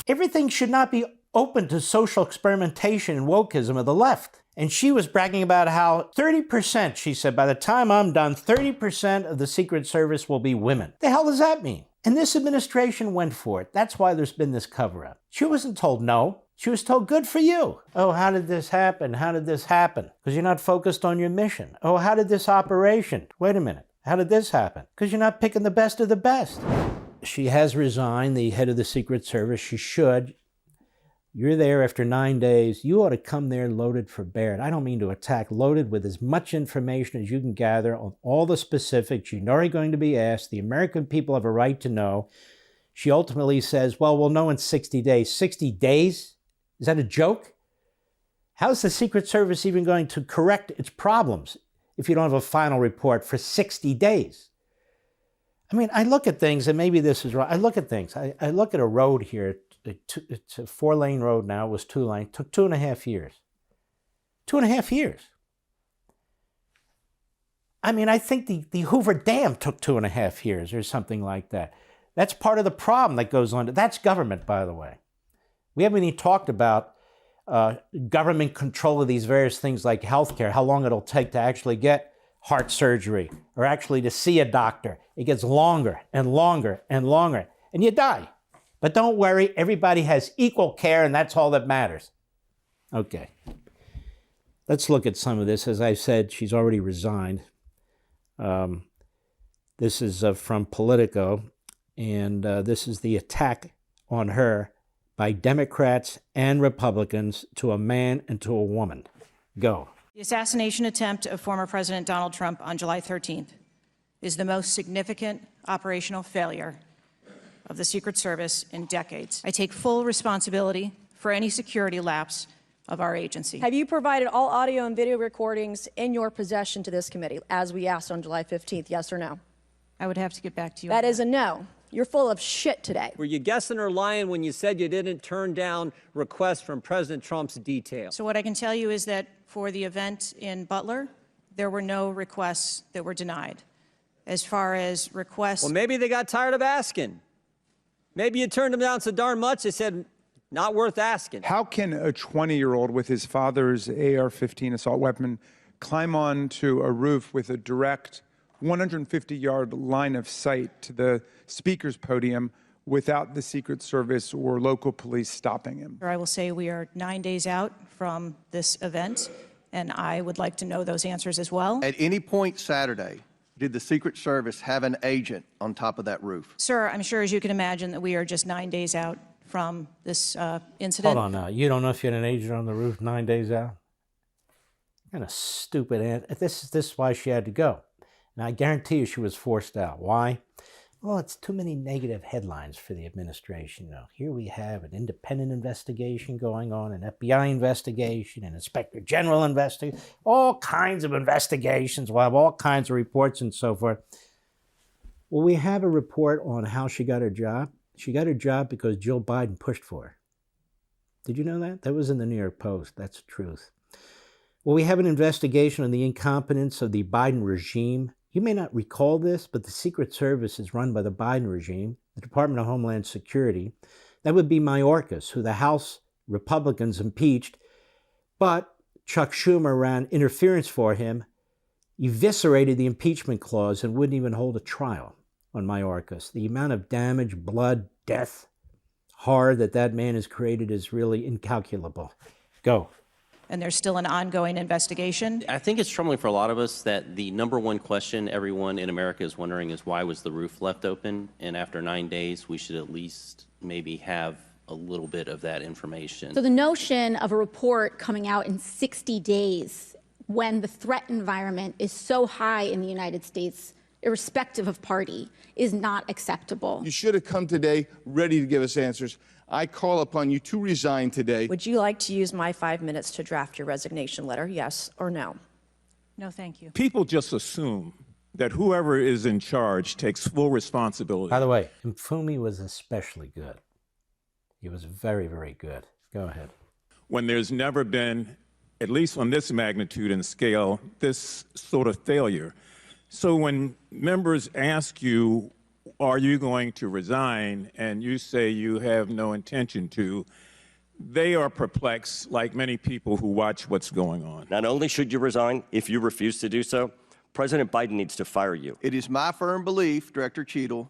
Everything should not be open to social experimentation and wokeism of the left. And she was bragging about how 30%, she said, by the time I'm done, 30% of the Secret Service will be women. The hell does that mean? And this administration went for it. That's why there's been this cover-up. She wasn't told no. She was told, good for you. Oh, how did this happen? How did this happen? Because you're not focused on your mission. Oh, how did this operation? Wait a minute. How did this happen? Because you're not picking the best of the best. She has resigned, the head of the Secret Service. She should. You're there after 9 days. You ought to come there loaded for bear. And I don't mean to attack, loaded with as much information as you can gather on all the specifics. You're already going to be asked. The American people have a right to know. She ultimately says, well, we'll know in 60 days. 60 days? Is that a joke? How's the Secret Service even going to correct its problems if you don't have a final report for 60 days? I mean, I look at things, and maybe this is wrong. I look at things. I look at a road here. It's a 4-lane road now. It was 2-lane. Took 2.5 years. 2.5 years. I mean, I think the Hoover Dam took 2.5 years or something like that. That's part of the problem that goes on. That's government, by the way. We haven't even talked about government control of these various things like healthcare, how long it'll take to actually get heart surgery or actually to see a doctor. It gets longer and longer and longer, and you die. But don't worry, everybody has equal care, and that's all that matters. Okay. Let's look at some of this. As I said, she's already resigned. This is from Politico, and this is the attack on her by Democrats and Republicans to a man and to a woman. Go. The assassination attempt of former President Donald Trump on July 13th is the most significant operational failure of the Secret Service in decades. I take full responsibility for any security lapse of our agency. Have you provided all audio and video recordings in your possession to this committee, as we asked on July 15th, yes or no? I would have to get back to you. That is a no. You're full of shit today. Were you guessing or lying when you said you didn't turn down requests from President Trump's detail? So what I can tell you is that for the event in Butler, there were no requests that were denied. As far as requests... Well, maybe they got tired of asking. Maybe you turned them down so darn much, they said, not worth asking. How can a 20-year-old with his father's AR-15 assault weapon climb onto a roof with a direct 150-yard line of sight to the speaker's podium without the Secret Service or local police stopping him? I will say we are 9 days out from this event, and I would like to know those answers as well. At any point Saturday, did the Secret Service have an agent on top of that roof? Sir, I'm sure, as you can imagine, that we are just 9 days out from this incident. Hold on now. You don't know if you had an agent on the roof 9 days out? What kind of stupid answer. This is why she had to go. And I guarantee you she was forced out. Why? Well, it's too many negative headlines for the administration. Now, here we have an independent investigation going on, an FBI investigation, an Inspector General investigation, all kinds of investigations. We'll have all kinds of reports and so forth. Well, we have a report on how she got her job. She got her job because Joe Biden pushed for her. Did you know that? That was in the New York Post. That's the truth. Well, we have an investigation on the incompetence of the Biden regime. You may not recall this, but the Secret Service is run by the Biden regime, the Department of Homeland Security. That would be Mayorkas, who the House Republicans impeached, but Chuck Schumer ran interference for him, eviscerated the impeachment clause, and wouldn't even hold a trial on Mayorkas. The amount of damage, blood, death, horror that man has created is really incalculable. Go. And there's still an ongoing investigation. I think it's troubling for a lot of us that the number one question everyone in America is wondering is why was the roof left open? And after 9 days, we should at least maybe have a little bit of that information. So the notion of a report coming out in 60 days when the threat environment is so high in the United States, irrespective of party, is not acceptable. You should have come today ready to give us answers. I call upon you to resign today. Would you like to use my 5 minutes to draft your resignation letter, yes or no? No, thank you. People just assume that whoever is in charge takes full responsibility. By the way, Mfumi was especially good. He was very, very good. Go ahead. When there's never been, at least on this magnitude and scale, this sort of failure. So when members ask you are you going to resign? And you say you have no intention to. They are perplexed, like many people who watch what's going on. Not only should you resign, if you refuse to do so, President Biden needs to fire you. It is my firm belief, Director Cheatle,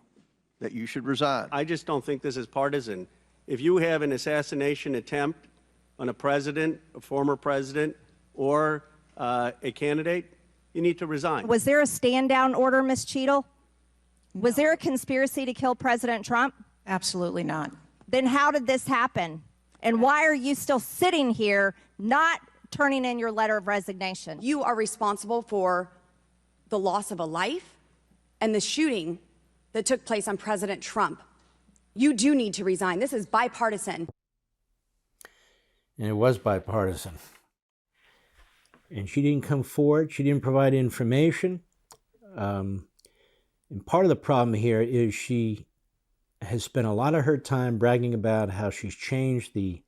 that you should resign. I just don't think this is partisan. If you have an assassination attempt on a president, a former president, or a candidate, you need to resign. Was there a stand-down order, Ms. Cheatle? Was there a conspiracy to kill President Trump? Absolutely not. Then how did this happen? And why are you still sitting here not turning in your letter of resignation? You are responsible for the loss of a life and the shooting that took place on President Trump. You do need to resign. This is bipartisan. And it was bipartisan. And she didn't come forward. She didn't provide information. And part of the problem here is she has spent a lot of her time bragging about how she's changed the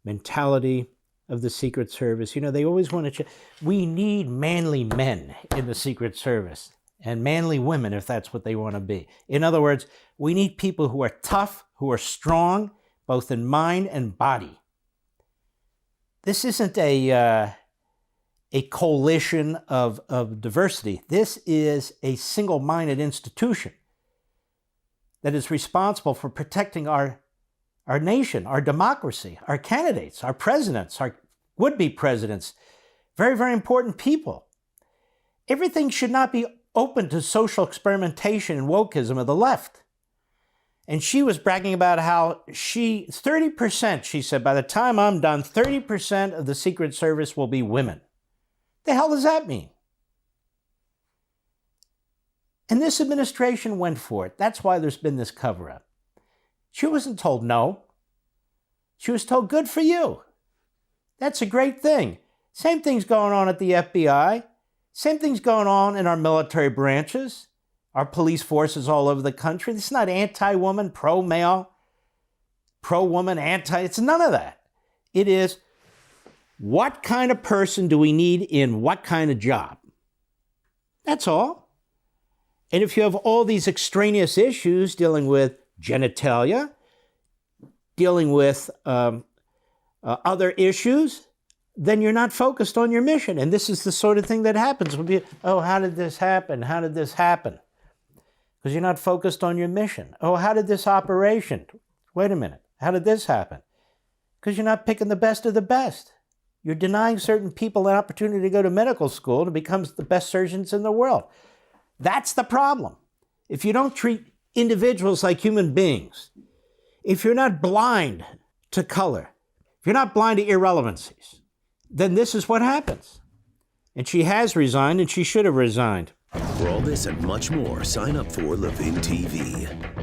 mentality of the Secret Service. You know, they always want to we need manly men in the Secret Service and manly women if that's what they want to be. In other words, we need people who are tough, who are strong, both in mind and body. This isn't a coalition of diversity. This is a single-minded institution that is responsible for protecting our nation, our democracy, our candidates, our presidents, our would-be presidents, very, very important people. Everything should not be open to social experimentation and wokeism of the left. And she was bragging about how 30%, she said, by the time I'm done, 30% of the Secret Service will be women. The hell does that mean? And this administration went for it. That's why there's been this cover-up. She wasn't told no. She was told, good for you. That's a great thing. Same thing's going on at the FBI. Same thing's going on in our military branches, our police forces all over the country. It's not anti-woman, pro-male, pro-woman, anti. It's none of that. It is, what kind of person do we need in what kind of job? That's all. And if you have all these extraneous issues dealing with genitalia, dealing with other issues, then you're not focused on your mission. And this is the sort of thing that happens when you, oh, how did this happen? How did this happen? Because you're not focused on your mission. Oh, how did this operation? Wait a minute. How did this happen? Because you're not picking the best of the best. You're denying certain people an opportunity to go to medical school to become the best surgeons in the world. That's the problem. If you don't treat individuals like human beings, if you're not blind to color, if you're not blind to irrelevancies, then this is what happens. And she has resigned, and she should have resigned. For all this and much more, sign up for LevintTV.